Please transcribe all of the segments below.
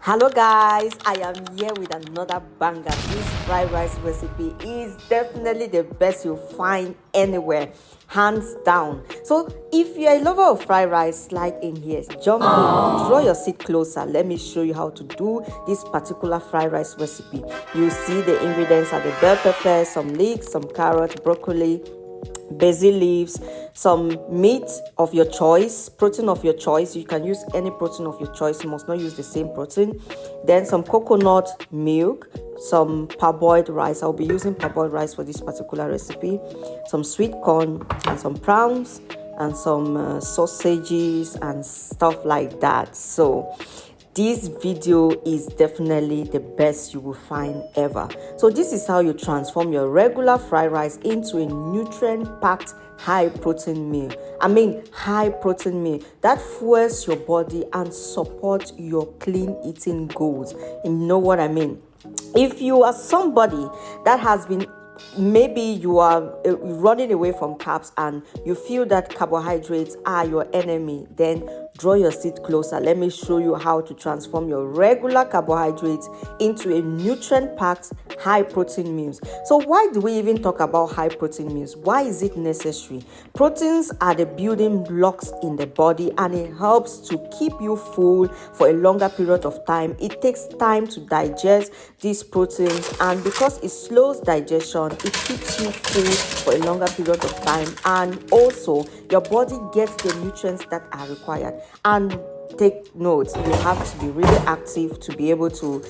Hello guys, I am here with another banger. This fried rice recipe is definitely the best you'll find anywhere, hands down. So if you're a lover of fried rice, slide in here, jump in, draw your seat closer. Let me show you how to do this particular fried rice recipe. You see the ingredients are the bell pepper, some leeks, some carrots, broccoli, basil leaves, some meat of your choice, protein of your choice. You can use any protein of your choice. You must not use the same protein. Then some coconut milk, some parboiled rice. I'll be using parboiled rice for this particular recipe. Some sweet corn and some prawns and some sausages and stuff like that. So this video is definitely the best you will find ever. So this is how you transform your regular fried rice into a nutrient-packed high protein meal. High protein meal that fuels your body and supports your clean eating goals. You know what I mean? If you are somebody that has been, maybe you are running away from carbs and you feel that carbohydrates are your enemy, then draw your seat closer. Let me show you how to transform your regular carbohydrates into a nutrient-packed high protein meals. So why do we even talk about high protein meals? Why is it necessary? Proteins are the building blocks in the body and it helps to keep you full for a longer period of time. It takes time to digest these proteins, and because it slows digestion, it keeps you full for a longer period of time, and also your body gets the nutrients that are required. And take note, you have to be really active to be able to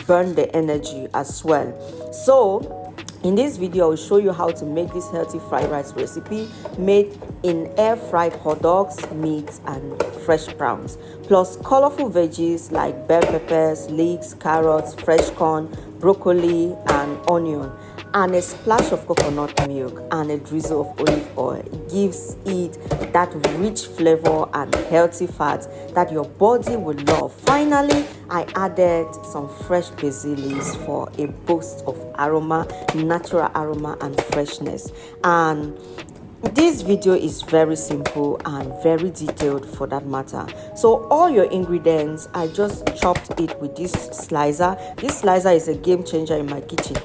burn the energy as well. So in this video, I will show you how to make this healthy fried rice recipe made in air-fried hot dogs, meats, and fresh prawns, plus colorful veggies like bell peppers, leeks, carrots, fresh corn, broccoli, and onion, and a splash of coconut milk and a drizzle of olive oil. It gives it that rich flavor and healthy fat that your body will love. Finally, I added some fresh basil leaves for a boost of aroma, natural aroma and freshness. And this video is very simple and very detailed for that matter. So all your ingredients, I just chopped it with this slicer. This slicer is a game changer in my kitchen.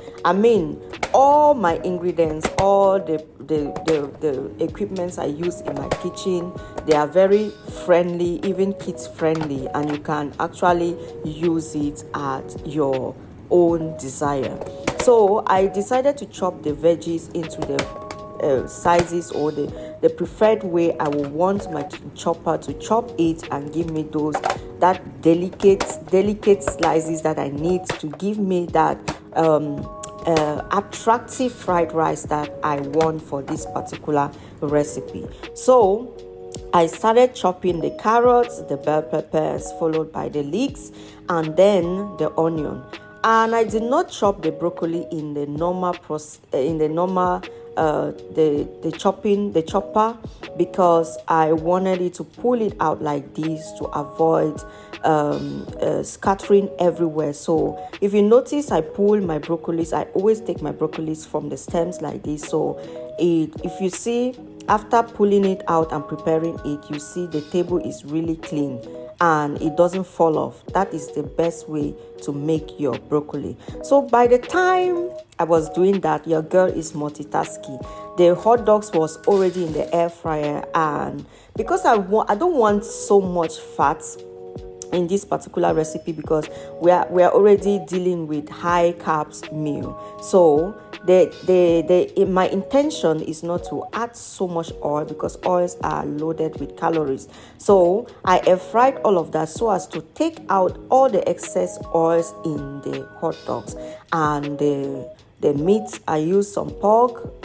All my ingredients, all the equipments I use in my kitchen, they are very friendly, even kids friendly, and you can actually use it at your own desire. So I decided to chop the veggies into the sizes or the preferred way I will want my chopper to chop it and give me that delicate slices that I need to give me that attractive fried rice that I want for this particular recipe. So I started chopping the carrots, the bell peppers, followed by the leeks, and then the onion. And I did not chop the broccoli in the normal the chopper, because I wanted it to pull it out like this to avoid scattering everywhere. So if you notice, I pull my broccolis. I always take my broccolis from the stems like this. So if you see, after pulling it out and preparing it, you see the table is really clean and it doesn't fall off. That is the best way to make your broccoli. So by the time I was doing that, your girl is multitasking. The hot dogs was already in the air fryer, and because I don't want so much fat in this particular recipe, because we are already dealing with high carbs meal. So my intention is not to add so much oil, because oils are loaded with calories. So I air fried all of that so as to take out all the excess oils in the hot dogs. And the meat, I use some pork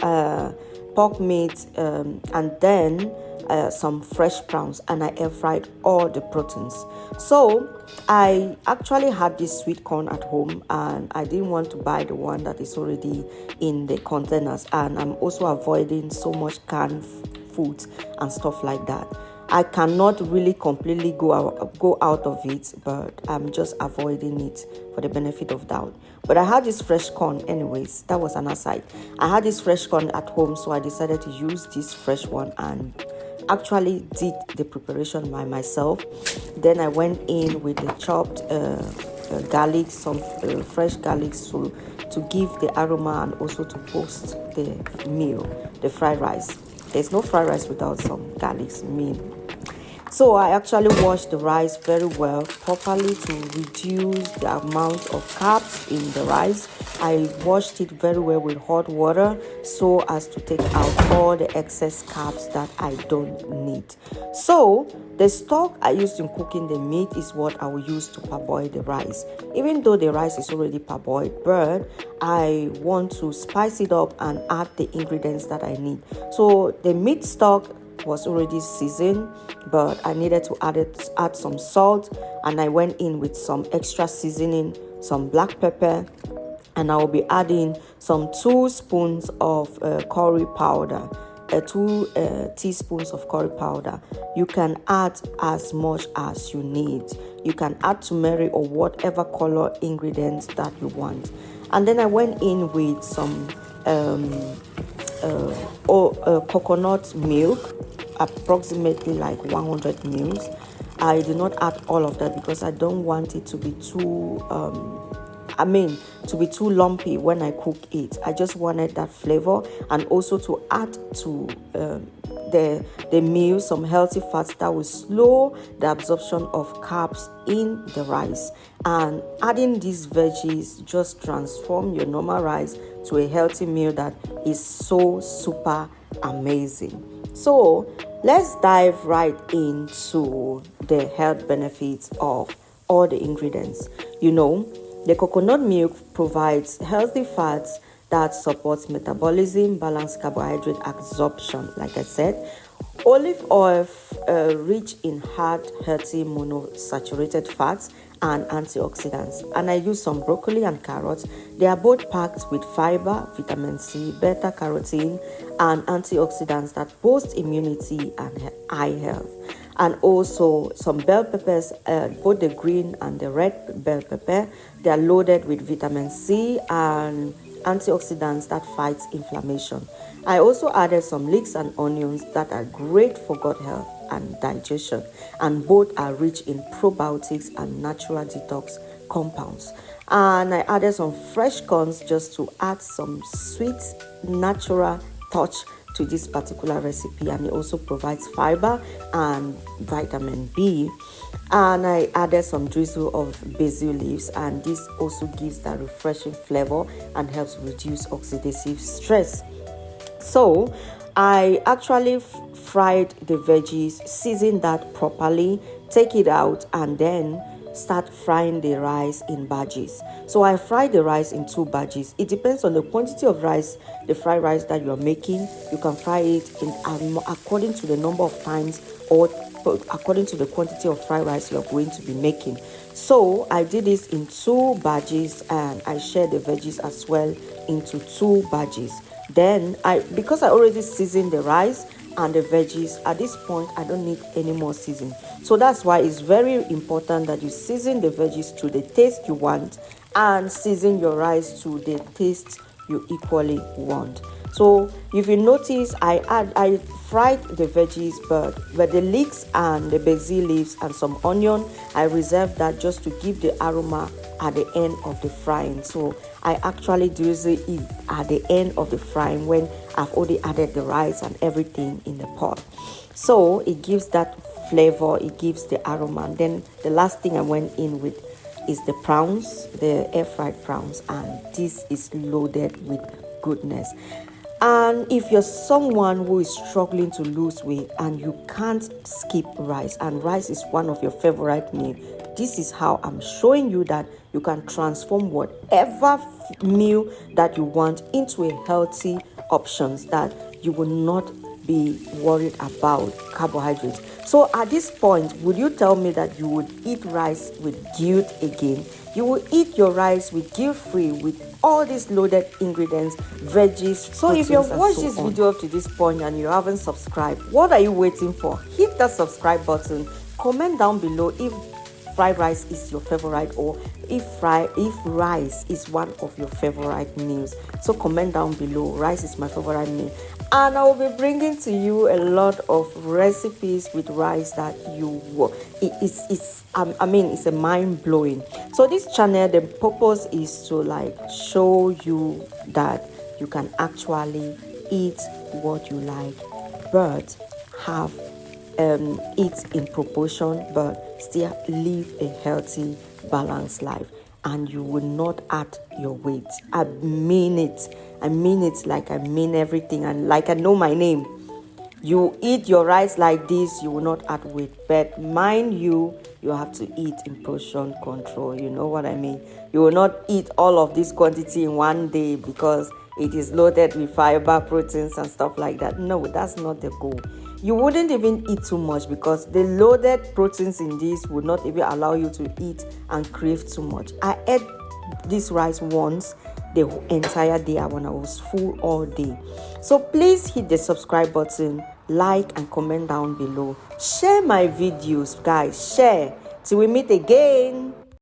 meat, and then some fresh prawns, and I air fried all the proteins. So I actually had this sweet corn at home, and I didn't want to buy the one that is already in the containers, and I'm also avoiding so much canned foods and stuff like that. I cannot really completely go out of it, but I'm just avoiding it for the benefit of doubt. But I had this fresh corn anyways. That was an aside. I had this fresh corn at home, so I decided to use this fresh one and actually did the preparation by myself. Then I went in with the chopped garlic, some fresh garlic, so to give the aroma and also to boost the meal, the fried rice. There's no fried rice without some garlic meal. So I actually washed the rice very well, properly, to reduce the amount of carbs in the rice. I washed it very well with hot water so as to take out all the excess carbs that I don't need. So the stock I used in cooking the meat is what I will use to parboil the rice. Even though the rice is already parboiled, but I want to spice it up and add the ingredients that I need. So the meat stock was already seasoned, but I needed to add some salt, and I went in with some extra seasoning, some black pepper, and I will be adding some 2 spoons of curry powder, 2 teaspoons of curry powder. You can add as much as you need. You can add turmeric or whatever color ingredients that you want. And then I went in with some coconut milk, approximately like 100 mils. I did not add all of that because I don't want it to be too lumpy when I cook it. I just wanted that flavor, and also to add to the meal some healthy fats that will slow the absorption of carbs in the rice. And adding these veggies just transform your normal rice to a healthy meal that is so super amazing. So let's dive right into the health benefits of all the ingredients. The coconut milk provides healthy fats that supports metabolism, balanced carbohydrate absorption, like I said. Olive oil, rich in hard, healthy monounsaturated fats and antioxidants. And I use some broccoli and carrots. They are both packed with fiber, vitamin C, beta carotene, and antioxidants that boost immunity and eye health. And also some bell peppers, both the green and the red bell pepper. They are loaded with vitamin C and antioxidants that fights inflammation. I also added some leeks and onions that are great for gut health and digestion, and both are rich in probiotics and natural detox compounds. And I added some fresh corns just to add some sweet natural touch to this particular recipe, and it also provides fiber and vitamin B. And I added some drizzle of basil leaves, and this also gives that refreshing flavor and helps reduce oxidative stress. So I actually fried the veggies, seasoned that properly, take it out, and then start frying the rice in batches. So I fry the rice in 2 batches. It depends on the quantity of rice, the fried rice that you are making. You can fry it according to the number of times, or according to the quantity of fried rice you are going to be making. So I did this in 2 batches, and I shared the veggies as well into 2 batches. Then because I already seasoned the rice and the veggies, at this point I don't need any more seasoning. So that's why it's very important that you season the veggies to the taste you want and season your rice to the taste you equally want. So if you notice, I fried the veggies, but the leeks and the basil leaves and some onion, I reserved that just to give the aroma at the end of the frying. So I actually do it at the end of the frying when I've already added the rice and everything in the pot. So it gives that flavor, it gives the aroma. And then the last thing I went in with is the prawns, the air fried prawns, and this is loaded with goodness. And if you're someone who is struggling to lose weight and you can't skip rice, and rice is one of your favorite meals, this is how I'm showing you that you can transform whatever meal that you want into a healthy options that you will not be worried about carbohydrates. So at this point, would you tell me that you would eat rice with guilt again? You will eat your rice with guilt-free, with all these loaded ingredients, veggies. So if you've watched this video up to this point and you haven't subscribed, what are you waiting for? Hit that subscribe button. Comment down below if fried rice is your favorite, or if rice is one of your favorite meals. So comment down below, rice is my favorite meal. and I will be bringing to you a lot of recipes with rice that you will. I mean, it's a mind blowing. So this channel, the purpose is to like show you that you can actually eat what you like, but have eat in proportion, but still live a healthy, balanced life, and you will not add your weight. I mean it. I mean it like I mean everything, and like I know my name. You eat your rice like this, you will not add weight. But mind you, you have to eat in portion control. You know what I mean? You will not eat all of this quantity in one day because it is loaded with fiber, proteins, and stuff like that. No, that's not the goal. You wouldn't even eat too much because the loaded proteins in this would not even allow you to eat and crave too much. I ate this rice once the entire day when I was full all day. So please hit the subscribe button, like and comment down below. Share my videos, guys. Share till we meet again.